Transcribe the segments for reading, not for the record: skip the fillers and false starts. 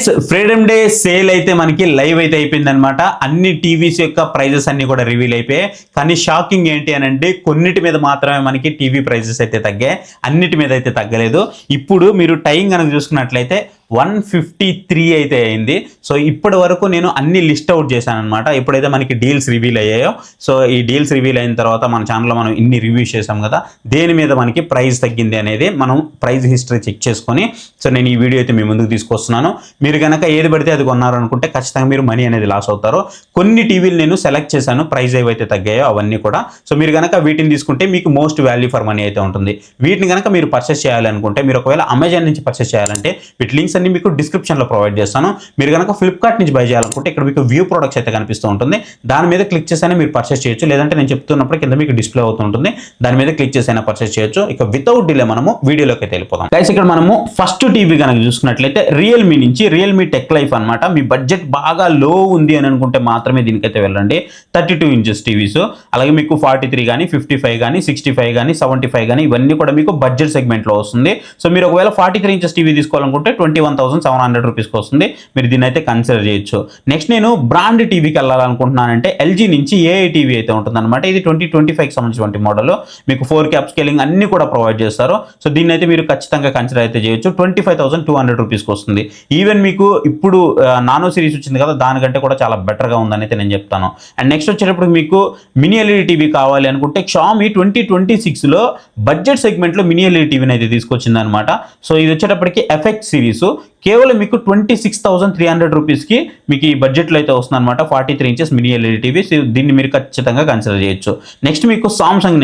Guys freedom day sale అయితే మనకి live అయితే అయిపోయిందనమాట. అన్ని టీవీస్ యొక్క ప్రైజెస్ అన్ని కూడా రివీల్ అయిపోయాయి. కానీ షాకింగ్ ఏంటి అని అంటే కొన్నిటి మీద మాత్రమే మనకి టీవీ ప్రైజెస్ అయితే తగ్గాయి, అన్నిటి మీద అయితే తగ్గలేదు. ఇప్పుడు మీరు టైం కనుక చూసుకున్నట్లయితే 153 అయితే అయింది. సో ఇప్పటి వరకు నేను అన్ని లిస్ట్ అవుట్ చేశాను అనమాట. ఎప్పుడైతే మనకి డీల్స్ రివీల్ అయ్యాయో, సో ఈ డీల్స్ రివీల్ అయిన తర్వాత మన ఛానల్లో మనం ఇన్ని రివ్యూస్ చేసాం కదా, దేని మీద మనకి ప్రైస్ తగ్గింది అనేది మనం ప్రైస్ హిస్టరీ చెక్ చేసుకొని సో నేను ఈ వీడియో అయితే మీ ముందుకు తీసుకొస్తున్నాను. మీరు కనుక ఏది పడితే అది కొన్నారు అనుకుంటే ఖచ్చితంగా మీరు మనీ అనేది లాస్ అవుతారు. కొన్ని టీవీలు నేను సెలెక్ట్ చేశాను, ప్రైస్ ఏవైతే తగ్గాయో అవన్నీ కూడా. సో మీరు కనుక వీటిని తీసుకుంటే మీకు మోస్ట్ వాల్యూ ఫర్ మనీ అయితే ఉంటుంది. వీటిని కనుక మీరు పర్చేస్ చేయాలనుకుంటే, మీరు ఒకవేళ అమెజాన్ నుంచి పర్చేస్ చేయాలంటే వీటి లింక్స్ అన్ని మీకు డిస్క్రిప్షన్లో ప్రొవైడ్ చేస్తాను. మీరు కనుక ఫ్లిప్కార్ట్ నుంచి బై చేయాలనుకుంటే ఇక్కడ మీకు వ్యూ ప్రొడక్ట్స్ అయితే కనిపిస్తూ ఉంటుంది, దాని మీద క్లిక్ చేసైనా మీరు పర్చేస్ చేయొచ్చు. లేదంటే నేను చెప్తున్నప్పుడు కింద మీకు డిస్ప్లే అవుతుంటుంది, దాని మీద క్లిక్ చేసైనా పర్చేస్ చేయొచ్చు. ఇక వితౌట్ డిలే మనము వీడియోలోకి అయితే వెళ్ళిపోతాం. గైస్ ఇక్కడ మనము ఫస్ట్ టీవీ కనుక చూసుకున్నట్లయితే రియల్మీ నుంచి రియల్మీ టెక్ లైఫ్ అనమాట. మీ బడ్జెట్ బాగా లో ఉంది అని అనుకుంటే మాత్రమే దీనికైతే వెళ్ళండి. 32 ఇంచెస్ టీవీస్, అలాగే మీకు 43 కానీ 55 కానీ 65 కానీ 75 కానీ ఇవన్నీ కూడా మీకు బడ్జెట్ సెగ్మెంట్లో వస్తుంది. సో మీరు ఒకవేళ 43 ఇంచెస్ టీవీ తీసుకోవాలనుకుంటే 21,700 రూపీస్కి వస్తుంది. మీరు దీన్ని అయితే కన్సిడర్ చేయొచ్చు. నెక్స్ట్ నేను బ్రాండ్ టీవీకి వెళ్ళాలనుకుంటున్నానంటే ఎల్జీ నుంచి ఏఐ టీవీ అయితే ఉంటుందన్నమాట. ఇది 2025కి సంబంధించిన మోడల్. మీకు 4K అప్స్కేలింగ్ అన్ని కూడా ప్రొవైడ్ చేస్తారు. సో దీన్ని అయితే మీరు ఖచ్చితంగా కన్సిడర్ అయితే చేయొచ్చు. 25,200 రూపీస్కి వస్తుంది. ఈవెన్ మీకు ఇప్పుడు నానో సిరీస్ వచ్చింది కదా, దానికంటే కూడా చాలా బెటర్గా ఉందని అయితే నేను చెప్తాను. అండ్ నెక్స్ట్ వచ్చేటప్పుడు మీకు మినీ ఎల్ఈడి టీవీ కావాలి అనుకుంటే Xiaomi 2026లో బడ్జెట్ సెగ్మెంట్లో మినీ ఎల్ఈడి టీవీని అయితే తీసుకొచ్చింది అనమాట. సో ఇది వచ్చేటప్పటికి ఎఫెక్ట్ సిరీస్ కేవలం మీకు 26,300 రూపీస్కి మీకు ఈ బడ్జెట్లో అయితే వస్తుంది అనమాట. 43 ఇంచెస్ మినీ ఎల్ఈడి టీవీ. దీన్ని మీరు ఖచ్చితంగా కన్సిడర్ చేయొచ్చు. నెక్స్ట్ మీకు సామ్సంగ్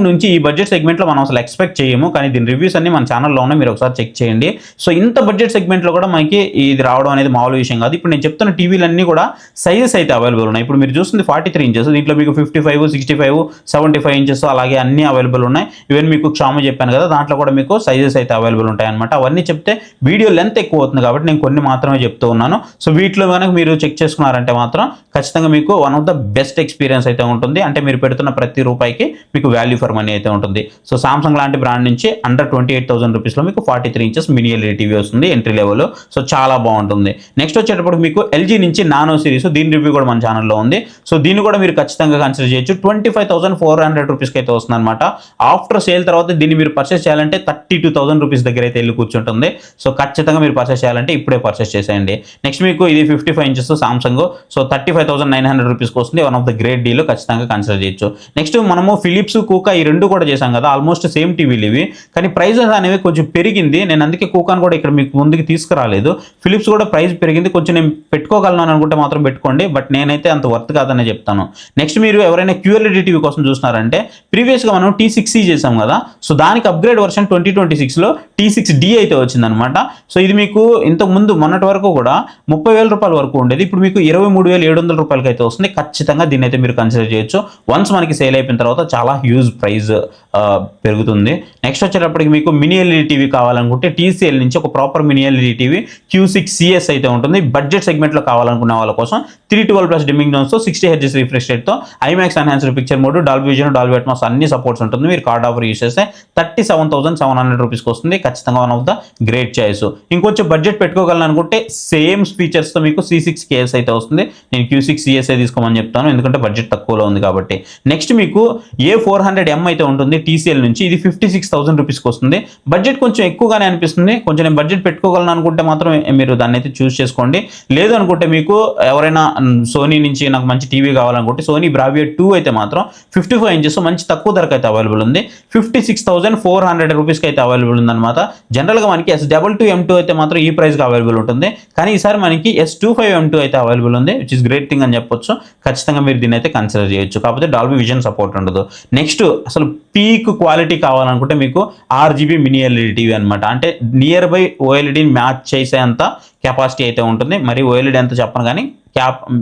నుంచి ఈ బడ్జెట్ సెగ్మెంట్లో మనం అసలు ఎక్స్పెక్ట్ చేయము, కానీ దీని రివ్యూస్ అన్ని మన ఛానల్లో ఉన్నాయి, మీరు ఒకసారి చెక్ చేయండి. సో ఇంత బడ్జెట్ సెగ్మెంట్లో కూడా మనకి ఇది రావడం అనేది మామూలు విషయం కాదు. ఇప్పుడు నేను చెప్తున్న టీవీలన్నీ కూడా సైజెస్ అయితే అవైలబుల్ ఉన్నాయి. ఇప్పుడు మీరు చూస్తుంది 43 ఇంచెస్, దీంట్లో మీకు 55, 65, 75 ఇంచెస్ అలాగే అన్ని అవైలబుల్ ఉన్నాయి. ఈవెన్ మీకు Xiaomi చెప్పాను కదా, దాంట్లో కూడా మీకు సైజెస్ అయితే అవైలబుల్ ఉంటాయి అనమాట. అవన్నీ చెప్తే వీడియో లెంత్ ఎక్కువ అవుతుంది కాబట్టి నేను కొన్ని మాత్రమే చెప్తూ ఉన్నాను. సో వీటిలో కనుక మీరు చెక్ చేసుకున్నారంటే మాత్రం ఖచ్చితంగా మీకు one of the best experience అయితే ఉంటుంది. అంటే మీరు పెడుతున్న ప్రతి రూపాయికి మీకు వాల్యూ ఫర్ మనీ అయితే ఉంటుంది. సో సామ్సంగ్ లాంటి బ్రాండ్ నుంచి అండర్ 28,000 రూపీస్లో మీకు 43 ఇంచెస్ మినీ ఎల్ఈడి టీవీ వస్తుంది ఎంట్రీ లెవెల్. సో చాలా బాగుంటుంది. నెక్స్ట్ వచ్చేటప్పుడు మీకు ఎల్జీ నుంచి నానో సిరీస్, దీని రివ్యూ కూడా మన ఛానల్లో ఉంది. సో దీన్ని కూడా మీరు ఖచ్చితంగా కన్సిడర్ చేయొచ్చు. 25,400 రూపీస్కి అయితే వస్తుంది అనమాట. ఆఫ్టర్ సేల్ తర్వాత దీన్ని మీరు పర్చేస్ చేయాలంటే 32,000 రూపీస్ దగ్గర అయితే వెళ్ళి కూర్చుంటుంది. సో ఖచ్చితంగా మీరు పర్చేస్ చేయాలంటే ఇప్పుడే పర్చేస్ చేసేయండి. నెక్స్ట్ మీకు ఇది 55 ఇంచెస్ సామ్సంగ్, సో 35,900 రూపీస్కి వస్తుంది. One of the great deal, ఖచ్చితంగా కన్సిడర్ చేయొచ్చు. నెక్స్ట్ మనము ఫిలిప్స్, కూకా ఈ రెండు కూడా చేసాం కదా, ఆల్మోస్ట్ సేమ్ టీవీలు ఇవి, కానీ ప్రైజెస్ అనేవి కొంచెం పెరిగింది. నేను అందుకే కూకాను కూడా ఇక్కడ మీకు ముందుకు తీసుకురాలేదు. ఫిలిప్స్ కూడా ప్రైస్ పెరిగింది, కొంచెం నేను పెట్టుకోగలను అనుకుంటే మాత్రం పెట్టుకోండి, బట్ నేనైతే అంత వర్త్ కాదనే చెప్తాను. నెక్స్ట్ మీరు ఎవరైనా QLED టీవీ కోసం చూస్తున్నారంటే ప్రీవియస్గా మనం T6C చేసాం కదా, సో దానికి అప్గ్రేడ్ వర్షన్ 2026లో T6D అయితే వచ్చిందనమాట. సో ఇది మీకు ఇంతకు ముందు మొన్నటి వరకు కూడా 30,000 రూపాయల వరకు ఉండేది, ఇప్పుడు మీకు 23,700 రూపాయలకి అయితే వస్తుంది. ఖచ్చితంగా దీన్ని అయితే మీరు కన్సిడర్ చేయొచ్చు. వన్స్ మనకి సేల్ అయిపోయిన తర్వాత చాలా హ్యూజ్ ప్రైస్ పెరుగుతుంది. నెక్స్ట్ వచ్చేటప్పటికి మీకు మినీ ఎల్ఈడి టీవీ కావాలనుకుంటే TCL నుంచి ఒక proper mini LED TV Q6CS అయితే ఉంటుంది. బడ్జెట్ సెగ్మెంట్లో కావాలనుకునే వాళ్ళ కోసం 312+ డిమ్మింగ్ జోన్స్తో 60 Hz రిఫ్రెష్ రేట్తో IMAX enhanced picture mode, Dolby vision, Dolby Atmos అన్ని సపోర్ట్స్ ఉంటుంది. మీరు కార్డ్ ఆఫర్ యూస్ చేస్తే 37,700 రూపీస్కి వస్తుంది. ఖచ్చితంగా one of the great choice. ఇంకొంచెం బడ్జెట్ పెట్టుకోగలను అనుకుంటే సేమ్ ఫీచర్స్తో మీకు C6KS అయితే వస్తుంది. నేను Q6CS తీసుకోమని చెప్తాను, ఎందుకంటే బడ్జెట్ తక్కువలో ఉంది కాబట్టి. నెక్స్ట్ మీకు A400M అయితే ఉంటుంది TCL నుంచి, ఇది 56,000 రూపీస్కి వస్తుంది. బడ్జెట్ కొంచెం ఎక్కువగానే అనిపిస్తుంది. కొంచెం నేను బడ్జెట్ పెట్టుకోగలను అనుకుంటే మాత్రం మీరు దాన్ని అయితే చూస్ చేసుకోండి. లేదు అనుకుంటే మీకు ఎవరైనా సోనీ నుంచి నాకు మంచి టీవీ కావాలనుకుంటే సోనీ బ్రావియా 2 అయితే మాత్రం 55 ఇంచెస్ మంచి తక్కువ ధరకు అయితే అవైలబుల్ ఉంది. 56,400 రూపీస్కి అయితే అవైలబుల్ ఉందన్నమాట. జనరల్గా మనకి S22M2 అయితే మాత్రం ఈ ప్రైస్కి అవైలబుల్ ఉంటుంది, కానీ ఈసారి మనకి S25M2 అయితే అవైలబుల్ ఉంది, విచ్ ఇస్ గ్రేట్ థింగ్ అని చెప్పొచ్చు. ఖచ్చితంగా మీరు దీన్ని అయితే కన్సిడర్ చేయొచ్చు, కాకపోతే డాల్బీ విజన్ సపోర్ట్ ఉండదు. నెక్స్ట్ అసలు పీక్ క్వాలిటీ కావాలనుకుంటే మీకు RGB మినీ ఎల్ఈడి టీవీ అనమాట. అంటే నియర్ బై OLEDని మ్యాచ్ చేసేంత కెపాసిటీ అయితే ఉంటుంది. మరి OLED ఎంత చెప్పను కానీ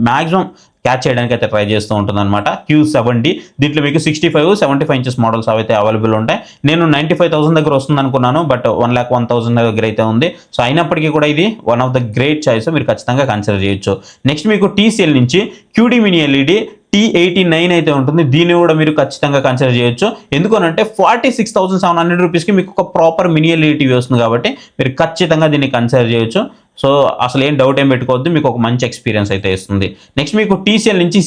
మ్యాక్సిమం క్యాచ్ చేయడానికి అయితే ట్రై చేస్తూ ఉంటుంది అనమాట. Q7D దీంట్లో మీకు 65, 75 ఇంచెస్ మోడల్స్ అయితే అవైలబుల్ ఉంటాయి. నేను 95,000 దగ్గర వస్తుంది అనుకున్నాను, బట్ 1,01,000 దగ్గర అయితే ఉంది. సో అయినప్పటికీ కూడా ఇది one of the great choice, మీరు ఖచ్చితంగా కన్సిడర్ చేయొచ్చు. నెక్స్ట్ మీకు TCL నుంచి QD మినీ ఎల్ఈడి T89 అయితే ఉంటుంది. దీన్ని కూడా మీరు ఖచ్చితంగా కన్సిడర్ చేయొచ్చు. ఎందుకనంటే 46,700 రూపీస్కి మీకు ఒక ప్రాపర్ మినీ ఎల్ఈడి టీవీ వస్తుంది కాబట్టి మీరు ఖచ్చితంగా దీన్ని కన్సిడర్ చేయొచ్చు. సో అసలు ఏం డౌట్ ఏం పెట్టుకోవద్దు, మీకు ఒక మంచి ఎక్స్పీరియన్స్ అయితే ఇస్తుంది. నెక్స్ట్ మీకు టీసీఎల్ నుంచి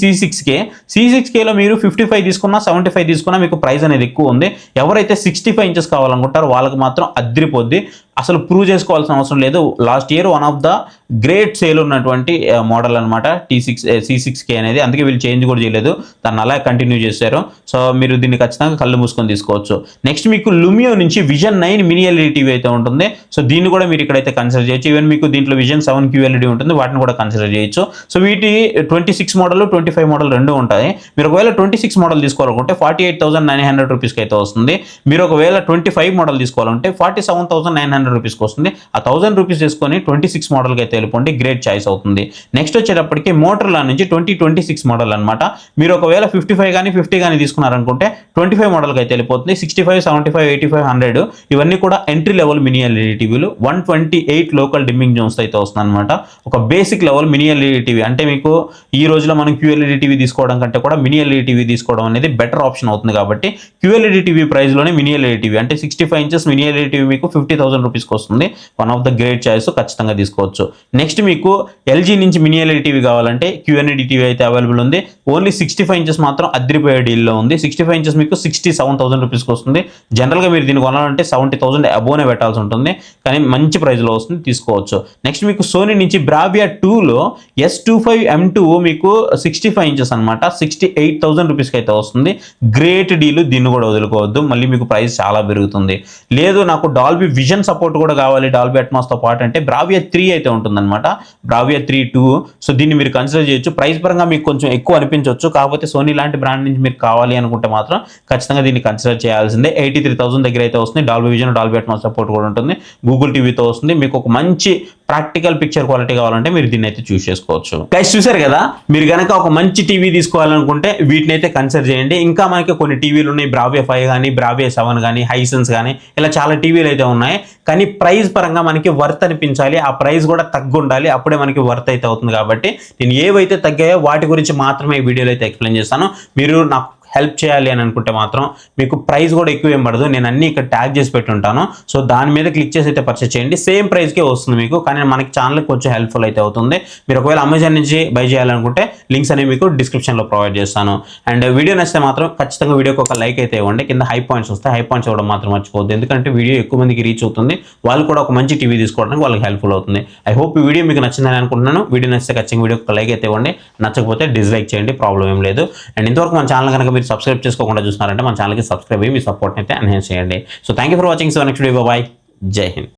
C6Kలో మీరు 55 తీసుకున్నా 75 తీసుకున్నా మీకు ప్రైస్ అనేది ఎక్కువ ఉంది. ఎవరైతే 65 ఇంచెస్ కావాలనుకుంటారో వాళ్ళకి మాత్రం అద్రిపోద్ది, అసలు ప్రూవ్ చేసుకోవాల్సిన అవసరం లేదు. Last year one of the great sale ఉన్నటువంటి మోడల్ అనమాట C6K అనేది, అందుకే వీళ్ళు చేంజ్ కూడా చేయలేదు, దాన్ని అలా కంటిన్యూ చేశారు. సో మీరు దీన్ని ఖచ్చితంగా కళ్ళు మూసుకొని తీసుకోవచ్చు. నెక్స్ట్ మీకు లుమియో నుంచి విజన్ 9 మినీ ఎల్ఈడి టీవీ అయితే ఉంటుంది. సో దీన్ని కూడా మీరు ఇక్కడైతే కన్సిడర్ చేయొచ్చు. ఈవెన్ మీకు దీంట్లో విజన్ 7 QLED ఉంటుంది, వాటిని కూడా కన్సిడర్ చేయొచ్చు. సో వీటి 26 మోడల్ 25 మోడల్ రెండు ఉంటాయి. మీరు ఒకవేళ 26 మోడల్ తీసుకోవాలనుకుంటే 48,900 రూపీస్కి అయితే వస్తుంది. మీరు ఒకవేళ 25 మోడల్ తీసుకోవాలంటే 47,900 రూపీస్కి వస్తుంది. ఆ 1000 రూపీస్ తీసుకొని 26 మోడల్కి అయితే వెళ్ళిపోండి, గ్రేట్ చాయిస్ అవుతుంది. నెక్స్ట్ వచ్చేటప్పటికి మోటరోలా నుంచి 2026 మోడల్ అనమాట. మీరు ఒకవేళ 55 కానీ 50 కానీ తీసుకున్నారనుకుంటే 25 మోడల్కి అయితే వెళ్ళిపోతుంది. 65, 75, 85, 100 ఇవన్నీ కూడా ఎంట్రీ లెవెల్ మినీ ఎల్ఈడి టీవీలు. 128 లోకల్ డిమ్మింగ్ జోన్స్ అయితే వస్తుంది అనమాట. ఒక basic level mini LED TV అంటే మీకు ఈ రోజులో మనం QLED టీవీ తీసుకోవడం కంటే కూడా మినీ ఎల్ఈడి టీవీ తీసుకోవడం అనేది బెటర్ ఆప్షన్ అవుతుంది. కాబట్టి QLED టీవీ ప్రైస్లోనే మినీ ఎల్ఈడి టీవీ అంటే 65 ఇంచెస్ మినీ ఎల్ఈడి టీవీ మీకు 50,000 రూపీస్కి వస్తుంది. One of the great choice, ఖచ్చితంగా తీసుకోవచ్చు. నెక్స్ట్ మీకు ఎల్జీ నుంచి మినీ ఎల్ఈడి టీవీ కావాలంటే QNED టీవీ అయితే అవైలబుల్ ఉంది. ఓన్లీ 65 ఇంచెస్ మాత్రం అద్రిపోయే డీల్లో ఉంది. 65 ఇంచెస్ మీకు 67,000 రూపీస్కి వస్తుంది. జనరల్గా మీరు దీన్ని కొనాలంటే 70,000 అబోనే పెట్టాల్సి ఉంటుంది, కానీ మంచి ప్రైస్లో వస్తుంది, తీసుకోవచ్చు. నెక్స్ట్ మీకు సోనీ నుంచి బ్రావియా 2లో S25M2 మీకు 65 ఇంచెస్ అనమాట, 68,000 రూపీస్కి అయితే వస్తుంది. గ్రేట్ డీల్, దీన్ని కూడా వదులుకోవద్దు, మళ్ళీ మీకు ప్రైస్ చాలా పెరుగుతుంది. లేదు నాకు డాల్బీ విజన్ సపోర్ట్ కూడా కావాలి డాల్బీ అట్మాస్తో పాటు అంటే బ్రావియా 3 అయితే ఉంటుందన్నమాట, బ్రావియా 3 2. సో దీన్ని మీరు కన్సిడర్ చేయొచ్చు. ప్రైస్ పరంగా మీకు కొంచెం ఎక్కువ అనిపించవచ్చు, కాకపోతే సోనీ లాంటి బ్రాండ్ నుంచి మీరు కావాలి అనుకుంటే మాత్రం ఖచ్చితంగా దీన్ని కన్సిడర్ చేయాల్సిందే. 83,000 దగ్గర అయితే వస్తుంది. Dolby vision, Dolby Atmos support కూడా ఉంటుంది. గూగుల్ టీవీతో వస్తుంది. మీకు ఒక మంచి ప్రాక్టికల్ పిక్చర్ క్వాలిటీ కావాలంటే మీరు దీన్ని అయితే చూస్ చేసుకోవచ్చు. గైస్ చూసారు కదా, మీరు కనుక ఒక మంచి టీవీ తీసుకోవాలనుకుంటే వీటిని అయితే కన్సిడర్ చేయండి. ఇంకా మనకి కొన్ని టీవీలు ఉన్నాయి, బ్రావియా 5 కానీ బ్రావియా 7 కానీ హైసెన్స్ కానీ ఇలా చాలా టీవీలు అయితే ఉన్నాయి. కానీ ప్రైస్ పరంగా మనకి వర్త్ అనిపించాలి, ఆ ప్రైస్ కూడా తగ్గుండాలి, అప్పుడే మనకి వర్త్ అయితే అవుతుంది. కాబట్టి నేను ఏవైతే తగ్గాయో వాటి గురించి మాత్రమే ఈ వీడియోలో అయితే ఎక్స్ప్లెయిన్ చేస్తాను. మీరు నాకు హెల్ప్ చేయాలి అని అనుకుంటే మాత్రం మీకు ప్రైస్ కూడా ఎక్కువ ఏం పడదు, నేను అన్ని ఇక్కడ ట్యాగ్ చేసి పెట్టుంటాను. సో దాని మీద క్లిక్ చేసి అయితే పర్చేస్ చేయండి, సేమ్ ప్రైస్కే వస్తుంది మీకు. కానీ మనకి ఛానల్కి కొంచెం హెల్ప్ఫుల్ అయితే అవుతుంది. మీరు ఒకవేళ అమెజాన్ నుంచి బై చేయాలనుకుంటే లింక్స్ అనేవి మీకు డిస్క్రిప్షన్లో ప్రొవైడ్ చేస్తాను. అండ్ వీడియో నచ్చితే మాత్రం ఖచ్చితంగా వీడియోకి ఒక లైక్ అయితే ఇవ్వండి. కింద హై పాయింట్స్ వస్తాయి, హై పాయింట్స్ ఇవ్వడం మాత్రం మర్చిపోవద్దు, ఎందుకంటే వీడియో ఎక్కువ మందికి రీచ్ అవుతుంది, వాళ్ళు కూడా ఒక మంచి టీవీ తీసుకోవడానికి వాళ్ళకి హెల్ప్ఫుల్ అవుతుంది. ఐ హోప్ ఈ వీడియో మీకు నచ్చిందని అనుకుంటున్నాను. వీడియో నచ్చితే ఖచ్చితంగా వీడియోకి ఒక లైక్ అయితే ఇవ్వండి, నచ్చకపోతే డిస్లైక్ చేయండి, ప్రాబ్లం ఏం లేదు. అండ్ ఇంతవరకు మన ఛానల్ కనుక మీరు సబ్స్క్రైబ్ చేసుకోకుండా చూస్తున్నారంటే మన ఛానల్కి సబ్స్క్రైబ్ అయ్యి మీ సపోర్ట్ అయితే ఎన్హాన్స్ చేయండి. So thank you for watching. So next video, bye, జై హింద్.